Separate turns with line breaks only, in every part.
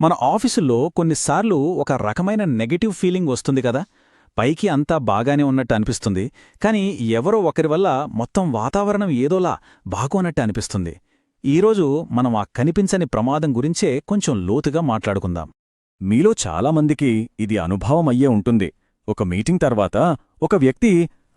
మన ఆఫీసుల్లో కొన్నిసార్లు ఒక రకమైన నెగటివ్ ఫీలింగ్ వస్తుంది కదా. పైకి అంతా బాగానే ఉన్నట్టు అనిపిస్తుంది, కానీ ఎవరో ఒకరి వల్ల మొత్తం వాతావరణం ఏదోలా బాగోనట్టు అనిపిస్తుంది. ఈరోజు మనం ఆ కనిపించని ప్రమాదం గురించే కొంచెం లోతుగా మాట్లాడుకుందాం.
మీలో చాలామందికి ఇది అనుభవమయ్యే ఉంటుంది. ఒక మీటింగ్ తర్వాత ఒక వ్యక్తి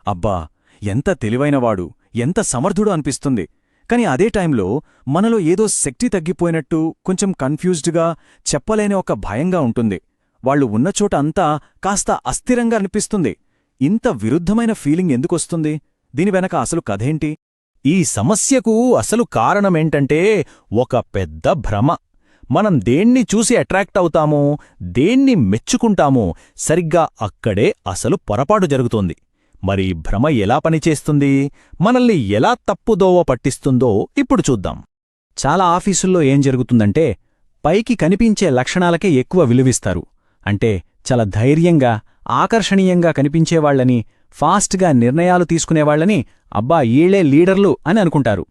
అబ్బా ఎంత తెలివైనవాడు, ఎంత సమర్థుడు అనిపిస్తుంది. కాని అదే టైంలో మనలో ఏదో శక్తి తగ్గిపోయినట్టు, కొంచెం కన్ఫ్యూజ్డ్గా, చెప్పలేని ఒక భయంగా ఉంటుంది. వాళ్ళు ఉన్నచోట అంతా కాస్త అస్థిరంగా అనిపిస్తుంది. ఇంత విరుద్ధమైన ఫీలింగ్ ఎందుకొస్తుంది? దీని వెనక అసలు కథేంటి?
ఈ సమస్యకు అసలు కారణమేంటంటే ఒక పెద్ద భ్రమ. మనం దేన్ని చూసి అట్రాక్ట్ అవుతామో, దేన్ని మెచ్చుకుంటామో, సరిగ్గా అక్కడే అసలు పొరపాటు జరుగుతోంది. మరి భ్రమ ఎలా పనిచేస్తుంది, మనల్ని ఎలా తప్పుదోవ పట్టిస్తుందో ఇప్పుడు చూద్దాం.
చాలా ఆఫీసుల్లో ఏం జరుగుతుందంటే, పైకి కనిపించే లక్షణాలకే ఎక్కువ విలువిస్తారు. అంటే చాలా ధైర్యంగా, ఆకర్షణీయంగా కనిపించేవాళ్లని, ఫాస్ట్గా నిర్ణయాలు తీసుకునేవాళ్లని అబ్బా ఈళ్లే లీడర్లు అని అనుకుంటారు.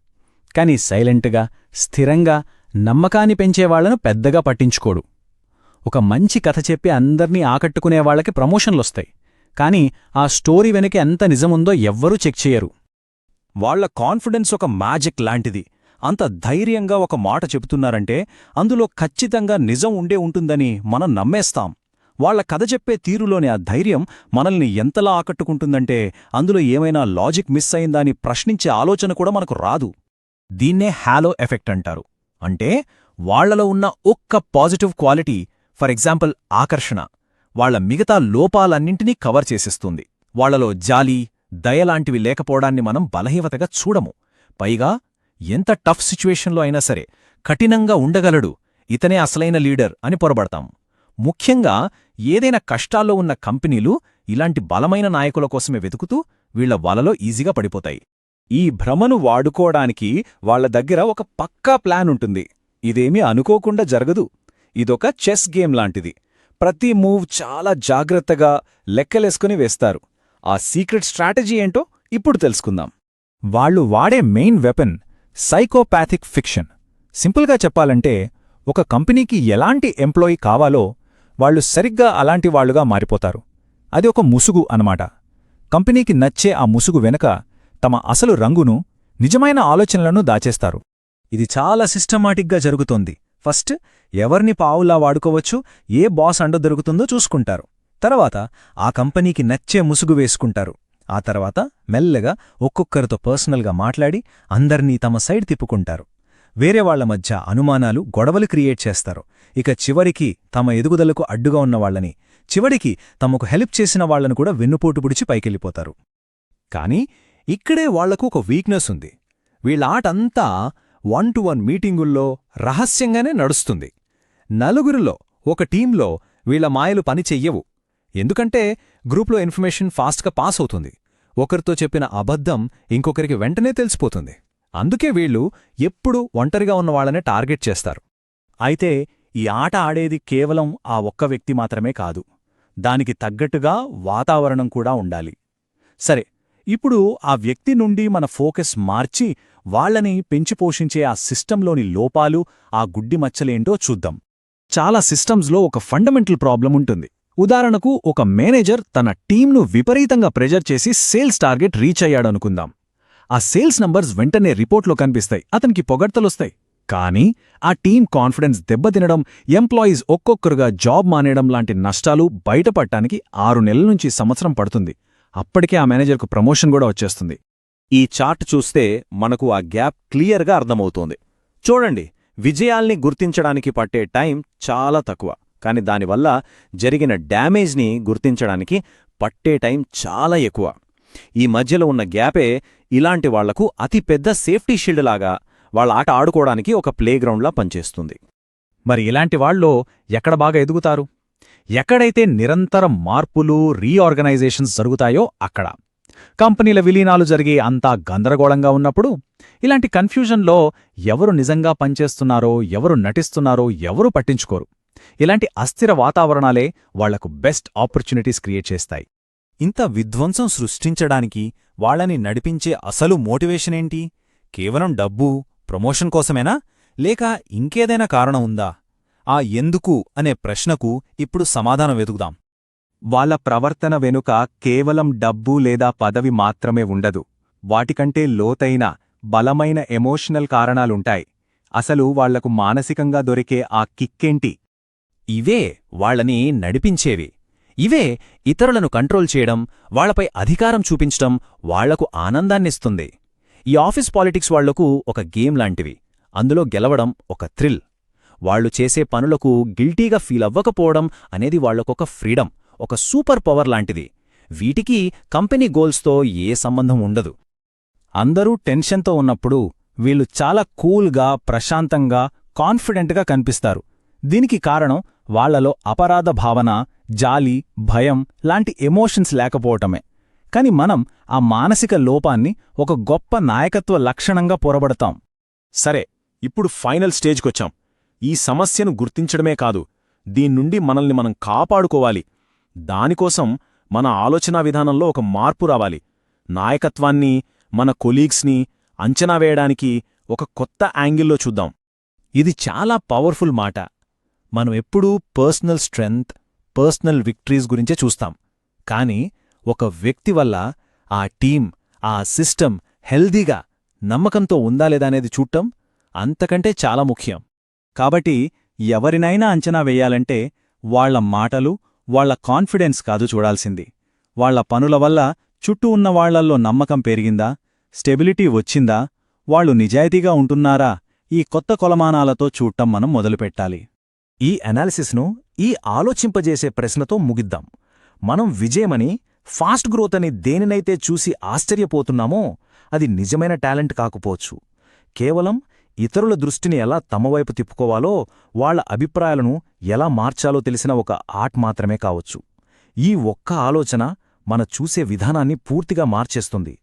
కాని సైలెంట్గా, స్థిరంగా, నమ్మకాన్ని పెంచేవాళ్లను పెద్దగా పట్టించుకోడు. ఒక మంచి కథ చెప్పి అందర్నీ ఆకట్టుకునేవాళ్లకి ప్రమోషన్లొస్తాయి. కాని ఆ స్టోరీ వెనక ఎంత నిజముందో ఎవ్వరూ చెక్ చేయరు.
వాళ్ల కాన్ఫిడెన్స్ ఒక మ్యాజిక్ లాంటిది. అంత ధైర్యంగా ఒక మాట చెబుతున్నారంటే అందులో ఖచ్చితంగా నిజం ఉండే ఉంటుందని మనం నమ్మేస్తాం. వాళ్ల కథ చెప్పే తీరులోని ఆ ధైర్యం మనల్ని ఎంతలా ఆకట్టుకుంటుందంటే అందులో ఏమైనా లాజిక్ మిస్ అయిందని ప్రశ్నించే ఆలోచన కూడా మనకు రాదు. దీన్నే హ్యాలో ఎఫెక్ట్ అంటారు. అంటే వాళ్లలో ఉన్న ఒక్క పాజిటివ్ క్వాలిటీ, ఫర్ ఎగ్జాంపుల్ ఆకర్షణ, వాళ్ల మిగతా లోపాలన్నింటినీ కవర్ చేసేస్తుంది. వాళ్లలో జాలి, దయలాంటివి లేకపోవడాన్ని మనం బలహీనతగా చూడము. పైగా ఎంత టఫ్ సిచ్యువేషన్లో అయినా సరే కఠినంగా ఉండగలడు, ఇతనే అసలైన లీడర్ అని పొరబడతాం. ముఖ్యంగా ఏదైనా కష్టాల్లో ఉన్న కంపెనీలు ఇలాంటి బలమైన నాయకుల కోసమే వెతుకుతూ వీళ్ల వలలో ఈజీగా పడిపోతాయి. ఈ భ్రమను వాడుకోవడానికి వాళ్ల దగ్గర ఒక పక్కా ప్లాన్ ఉంటుంది. ఇదేమీ అనుకోకుండా జరగదు. ఇదొక చెస్ గేమ్ లాంటిది. ప్రతి మూవ్ చాలా జాగ్రత్తగా లెక్కలేసుకుని వేస్తారు. ఆ సీక్రెట్ స్ట్రాటజీ ఏంటో ఇప్పుడు తెలుసుకుందాం.
వాళ్లు వాడే మెయిన్ వెపన్ సైకోపాథిక్ ఫిక్షన్. సింపుల్గా చెప్పాలంటే, ఒక కంపెనీకి ఎలాంటి ఎంప్లాయీ కావాలో వాళ్లు సరిగ్గా అలాంటి వాళ్లుగా మారిపోతారు. అది ఒక ముసుగు అనమాట. కంపెనీకి నచ్చే ఆ ముసుగు వెనుక తమ అసలు రంగును, నిజమైన ఆలోచనలను దాచేస్తారు.
ఇది చాలా సిస్టమాటిక్గా జరుగుతోంది. ఫస్ట్ ఎవర్ని పావులా వాడుకోవచ్చు, ఏ బాస్ అండ దొరుకుతుందో చూసుకుంటారు. తర్వాత ఆ కంపెనీకి నచ్చే ముసుగు వేసుకుంటారు. ఆ తర్వాత మెల్లగా ఒక్కొక్కరితో పర్సనల్గా మాట్లాడి అందర్నీ తమ సైడ్ తిప్పుకుంటారు. వేరేవాళ్ల మధ్య అనుమానాలు, గొడవలు క్రియేట్ చేస్తారు. ఇక చివరికి తమ ఎదుగుదలకు అడ్డుగా ఉన్నవాళ్లని, చివరికి తమకు హెల్ప్ చేసిన వాళ్లను కూడా వెన్నుపోటు పుడిచి పైకెళ్ళిపోతారు. కాని ఇక్కడే వాళ్లకు ఒక వీక్నెస్ ఉంది. వీళ్ల ఆటంతా 1-to-1 మీటింగుల్లో రహస్యంగానే నడుస్తుంది. నలుగురిలో, ఒక టీంలో వీళ్ల మాయలు పనిచెయ్యవు. ఎందుకంటే గ్రూప్లో ఇన్ఫర్మేషన్ ఫాస్ట్గా పాస్ అవుతుంది. ఒకరితో చెప్పిన అబద్ధం ఇంకొకరికి వెంటనే తెలిసిపోతుంది. అందుకే వీళ్లు ఎప్పుడూ ఒంటరిగా ఉన్నవాళ్లనే టార్గెట్ చేస్తారు. అయితే ఈ ఆట ఆడేది కేవలం ఆ ఒక్క వ్యక్తి మాత్రమే కాదు. దానికి తగ్గట్టుగా వాతావరణం కూడా ఉండాలి. సరే, ఇప్పుడు ఆ వ్యక్తి నుండి మన ఫోకస్ మార్చి వాళ్లని పెంచిపోషించే ఆ సిస్టంలోని లోపాలు, ఆ గుడ్డి మచ్చలేంటో చూద్దాం. చాలా సిస్టమ్స్లో ఒక ఫండమెంటల్ ప్రాబ్లం ఉంటుంది. ఉదాహరణకు, ఒక మేనేజర్ తన టీంను విపరీతంగా ప్రెజర్ చేసి సేల్స్ టార్గెట్ రీచ్ అయ్యాడనుకుందాం. ఆ సేల్స్ నంబర్స్ వెంటనే రిపోర్ట్లో కనిపిస్తాయి, అతనికి పొగడ్తలొస్తాయి. కానీ ఆ టీం కాన్ఫిడెన్స్ దెబ్బతినడం, ఎంప్లాయీస్ ఒక్కొక్కరుగా జాబ్ మానేయడం లాంటి నష్టాలు బయటపడటానికి 6 నెలల నుంచి సంవత్సరం పడుతుంది. అప్పటికే ఆ మేనేజర్కు ప్రమోషన్ కూడా వచ్చేస్తుంది.
ఈ చార్ట్ చూస్తే మనకు ఆ గ్యాప్ క్లియర్గా అర్థమవుతోంది. చూడండి, విజయాల్ని గుర్తించడానికి పట్టే టైం చాలా తక్కువ, కాని దానివల్ల జరిగిన డ్యామేజ్ని గుర్తించడానికి పట్టే టైం చాలా ఎక్కువ. ఈ మధ్యలో ఉన్న గ్యాపే ఇలాంటి వాళ్లకు అతిపెద్ద సేఫ్టీ షీల్డ్ లాగా, వాళ్ళ ఆట ఆడుకోవడానికి ఒక ప్లేగ్రౌండ్లా పనిచేస్తుంది.
మరి ఇలాంటి వాళ్లో ఎక్కడ బాగా ఎదుగుతారు? ఎక్కడైతే నిరంతరం మార్పులు, రీఆర్గనైజేషన్స్ జరుగుతాయో అక్కడ. కంపెనీల విలీనాలు జరిగి అంతా గందరగోళంగా ఉన్నప్పుడు ఇలాంటి కన్ఫ్యూజన్లో ఎవరు నిజంగా పనిచేస్తున్నారో, ఎవరు నటిస్తున్నారో ఎవరూ పట్టించుకోరు. ఇలాంటి అస్థిర వాతావరణాలే వాళ్లకు బెస్ట్ ఆపర్చునిటీస్ క్రియేట్ చేస్తాయి.
ఇంత విధ్వంసం సృష్టించడానికి వాళ్ళని నడిపించే అసలు మోటివేషనేంటి? కేవలం డబ్బు, ప్రమోషన్ కోసమేనా? లేక ఇంకేదైనా కారణం ఉందా?
ఆ ఎందుకు అనే ప్రశ్నకు ఇప్పుడు సమాధానం వెతుకుదాం.
వాళ్ళ ప్రవర్తన వెనుక కేవలం డబ్బు లేదా పదవి మాత్రమే ఉండదు. వాటికంటే లోతైన, బలమైన ఎమోషనల్ కారణాలుంటాయి. అసలు వాళ్లకు మానసికంగా దొరికే ఆ కిక్కేంటి?
ఇవే వాళ్ళని నడిపించేవి. ఇవే ఇతరులను కంట్రోల్ చేయడం, వాళ్లపై అధికారం చూపించడం వాళ్లకు ఆనందాన్నిస్తుంది. ఈ ఆఫీస్ పాలిటిక్స్ వాళ్లకు ఒక గేమ్ లాంటివి. అందులో గెలవడం ఒక థ్రిల్. వాళ్లు చేసే పనులకు గిల్టీగా ఫీల్ అవ్వకపోవడం అనేది వాళ్లకొక ఫ్రీడమ్, ఒక సూపర్ పవర్ లాంటిది. వీటికి కంపెనీ గోల్స్తో ఏ సంబంధం ఉండదు.
అందరూ టెన్షన్తో ఉన్నప్పుడు వీళ్ళు చాలా కూల్గా, ప్రశాంతంగా, కాన్ఫిడెంట్గా కనిపిస్తారు. దీనికి కారణం వాళ్లలో అపరాధ భావన, జాలి, భయం లాంటి ఎమోషన్స్ లేకపోవటమే. కాని మనం ఆ మానసిక లోపాన్ని ఒక గొప్ప నాయకత్వ లక్షణంగా పొరబడతాం.
సరే, ఇప్పుడు ఫైనల్ స్టేజ్కొచ్చాం. ఈ సమస్యను గుర్తించడమే కాదు, దీన్నుండి మనల్ని మనం కాపాడుకోవాలి. దానికోసం మన ఆలోచనా విధానంలో ఒక మార్పు రావాలి. నాయకత్వాన్ని, మన కొలీగ్స్ని అంచనా వేయడానికి ఒక కొత్త యాంగిల్లో చూద్దాం.
ఇది చాలా పవర్ఫుల్ మాట. మనం ఎప్పుడూ పర్సనల్ స్ట్రెంగ్త్, పర్సనల్ విక్టరీస్ గురించే చూస్తాం. కానీ ఒక వ్యక్తి వల్ల ఆ టీం, ఆ సిస్టమ్ హెల్దీగా, నమ్మకంతో ఉందా లేదా అనేది చూడటం అంతకంటే చాలా ముఖ్యం.
కాబట్టి ఎవరినైనా అంచనా వెయ్యాలంటే వాళ్ల మాటలు, వాళ్ల కాన్ఫిడెన్స్ కాదు చూడాల్సింది. వాళ్ల పనుల వల్ల చుట్టూ ఉన్న వాళ్లల్లో నమ్మకం పెరిగిందా, స్టెబిలిటీ వచ్చిందా, వాళ్లు నిజాయితీగా ఉంటున్నారా, ఈ కొత్త కొలమానాలతో చూడటం మనం మొదలుపెట్టాలి.
ఈ అనాలిసిస్ను ఈ ఆలోచింపజేసే ప్రశ్నతో ముగిద్దాం. మనం విజయమని, ఫాస్ట్ గ్రోత్ అని దేనినైతే చూసి ఆశ్చర్యపోతున్నామో అది నిజమైన టాలెంట్ కాకపోవచ్చు. కేవలం ఇతరుల దృష్టిని ఎలా తమవైపు తిప్పుకోవాలో, వాళ్ల అభిప్రాయాలను ఎలా మార్చాలో తెలిసిన ఒక ఆర్ట్ మాత్రమే కావచ్చు. ఈ ఒక్క ఆలోచన మన చూసే విధానాన్ని పూర్తిగా మార్చేస్తుంది.